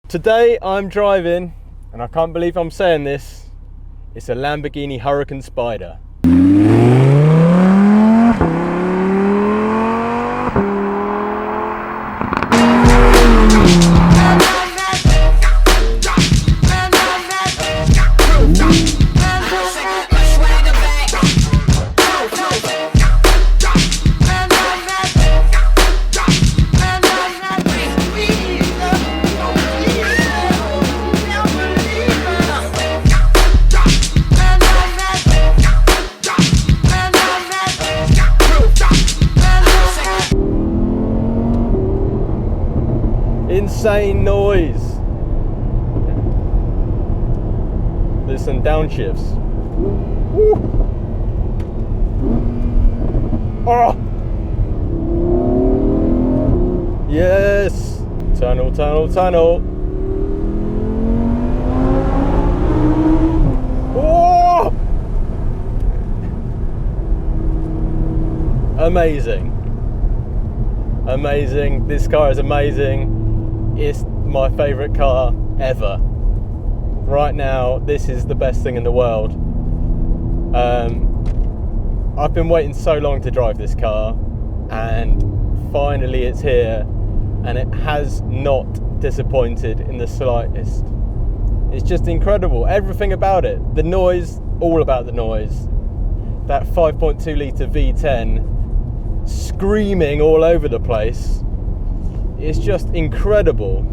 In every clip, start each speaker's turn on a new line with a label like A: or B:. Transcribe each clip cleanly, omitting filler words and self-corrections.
A: Today I'm driving, and I can't believe I'm saying this, it's a Lamborghini Huracan Spider. Insane noise. There's some downshifts. Woo. Oh! Yes! Tunnel, tunnel, tunnel. Oh! Amazing. Amazing. This car is amazing. It's my favourite car ever. Right now, this is the best thing in the world. I've been waiting so long to drive this car, and finally it's here, and it has not disappointed in the slightest. It's just incredible. Everything about it. The noise, all about the noise. That 5.2 litre V10 screaming all over the place. It's just incredible.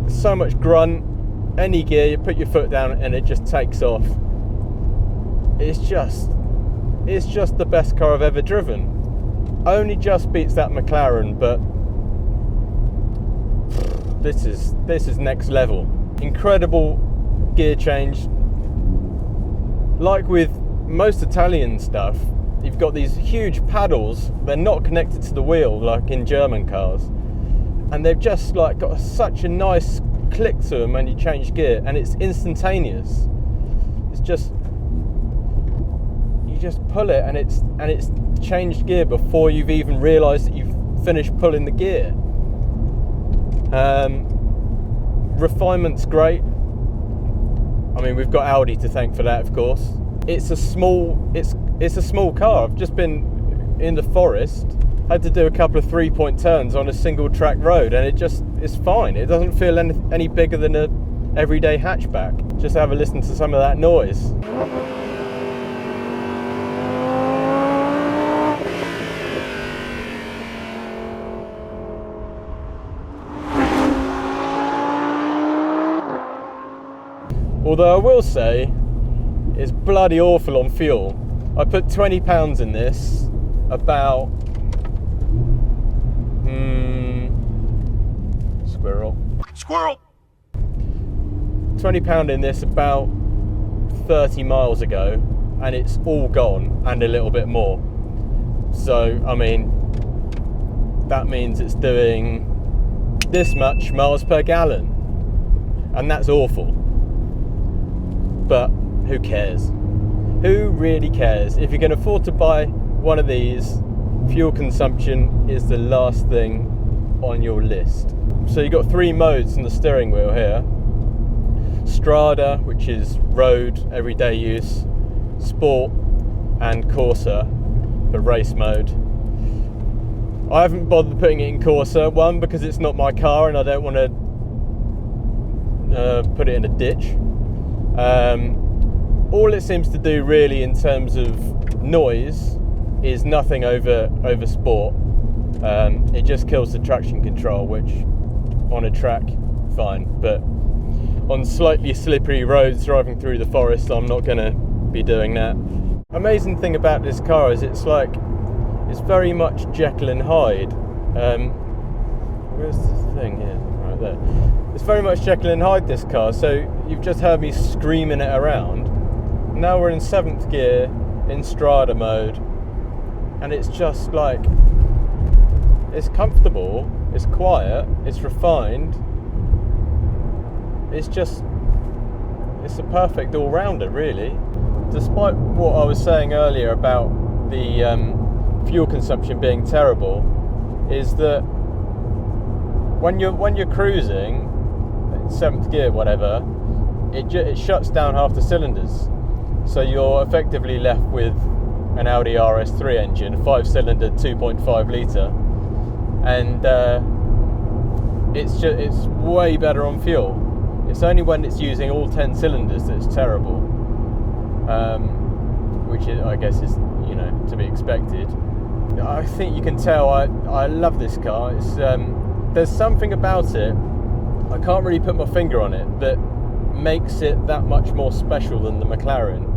A: So much grunt. Any gear, you put your foot down and it just takes off. It's just the best car I've ever driven. Only just beats that McLaren, but this is next level. Incredible gear change. Like with most Italian stuff, you've got these huge paddles. They're not connected to the wheel like in German cars, and they've just like got such a nice click to them, and you change gear and it's instantaneous. It's just, you just pull it and it's changed gear before you've even realized that you've finished pulling the gear. Refinement's great. I mean, we've got Audi to thank for that, of course. It's a small car. I've just been in the forest, had to do a couple of 3-point turns on a single track road, and it's fine. It doesn't feel any bigger than a everyday hatchback. Just have a listen to some of that noise. Although I will say, it's bloody awful on fuel. I put £20 in this about squirrel £20 in this about 30 miles ago, and it's all gone and a little bit more. So I mean, that means it's doing this much miles per gallon, and that's awful. But who cares? Who really cares? If you can afford to buy one of these, fuel consumption is the last thing on your list. So you've got 3 modes on the steering wheel here. Strada, which is road, everyday use, Sport, and Corsa, the race mode. I haven't bothered putting it in Corsa, one, because it's not my car and I don't want to put it in a ditch. All it seems to do really in terms of noise is nothing over Sport. It just kills the traction control, which on a track, fine, but on slightly slippery roads driving through the forest, I'm not going to be doing that. Amazing thing about this car is it's very much Jekyll and Hyde. Where's the thing here? Right there. It's very much Jekyll and Hyde, this car. So you've just heard me screaming it around. Now we're in 7th gear in Strada mode, and it's just like, it's comfortable, it's quiet, it's refined. It's a perfect all-rounder, really. Despite what I was saying earlier about the fuel consumption being terrible, is that when you're cruising, 7th gear, whatever, it shuts down half the cylinders, so you're effectively left with an Audi RS3 engine, 5-cylinder, 2.5 litre, and it's way better on fuel. It's only when it's using all 10 cylinders that it's terrible, which I guess is, you know, to be expected. I think you can tell I love this car. It's there's something about it, I can't really put my finger on it, that makes it that much more special than the McLaren.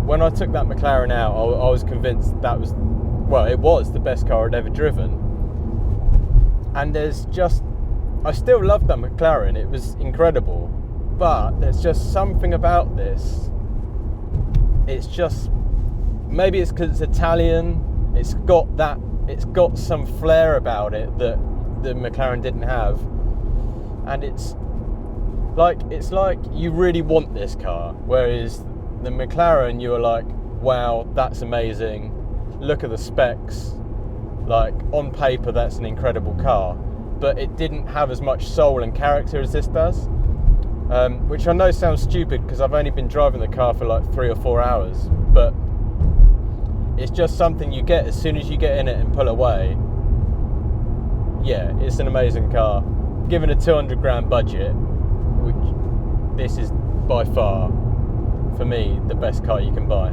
A: When I took that McLaren out, I was convinced it was the best car I'd ever driven. And I still love that McLaren, it was incredible, but there's just something about this. It's just, maybe it's because it's Italian, it's got some flair about it that the McLaren didn't have, and it's like you really want this car, whereas the McLaren, you were like, wow, that's amazing, look at the specs, like on paper that's an incredible car, but it didn't have as much soul and character as this does, which I know sounds stupid because I've only been driving the car for like 3 or 4 hours, but it's just something you get as soon as you get in it and pull away. Yeah, it's an amazing car. Given a 200 grand budget, which this is by far, for me, the best car you can buy.